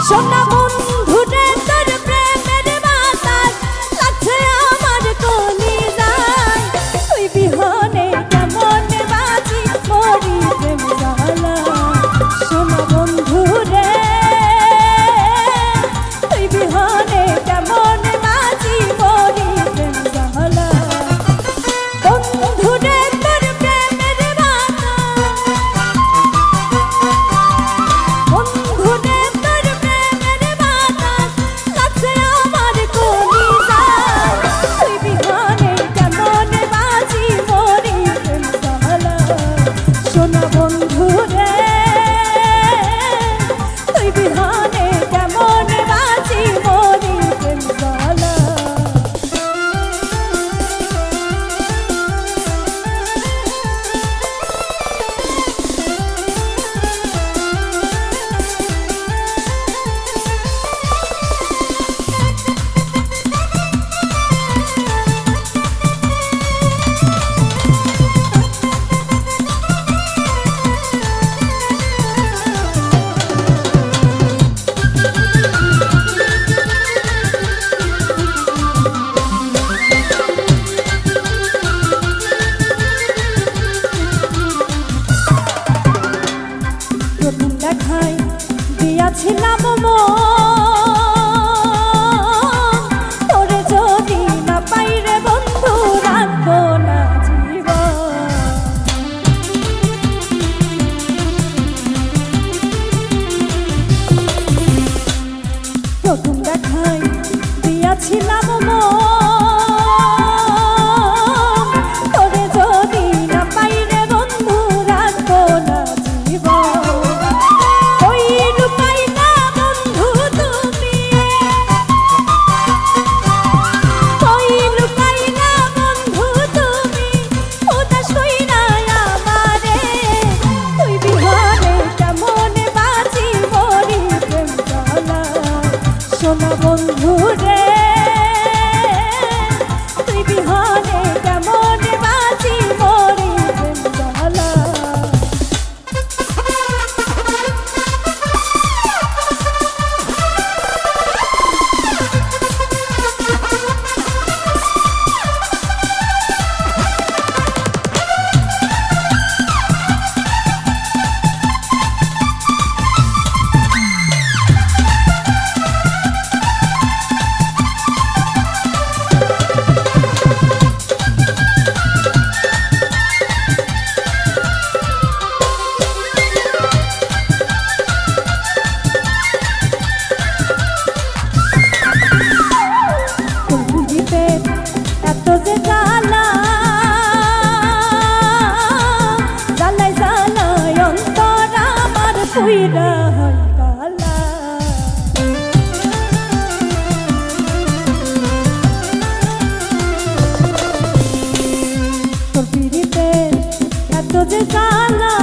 সোনা বন্ধু রে তোর প্রেমের বাতাস লাগছে আমার কলিজায় তুই বিহনে কেমন বাঁচি মরি প্রেম জ্বালা সোনা বন্ধু রে তুই বিহনে কেমন বাঁচি মরি প্রেম জ্বালা বন্ধু রে তোর প্রেমের বাতাস বন্ধু রে তোর প্রেমের বাতাস লাগছে আমার কলিজায় তুই বিহনে কেমন বাঁচি মরি প্রেম জ্বালা সোনা বন্ধু রে তুই বিহনে কেমন বাঁচি মরি প্রেম জ্বালা প্রথম দেখায় দিয়াছিলাম তোরে যদি না পাই রে বন্ধু রাখবো না জীবন প্রথম দেখায় দিয়াছিলাম তোরে যদি না পাই রে বন্ধু রাখবো না জীবন ওই লুকাই না বন্ধু তুমি ওই লুকাই না বন্ধু তুমি উদাস কইরা আমারে তুই বিহনে কেমন বাঁচি মরি প্রেম জ্বালা সোনা বন্ধু রে তুই বিহনে কেমন বাঁচি মরি প্রেম জ্বালা এত যে জ্বালা জ্বালাই জ্বালাই অন্তর আমার পুইরা হয় কালা তোর পিড়িতে এত যে জ্বালা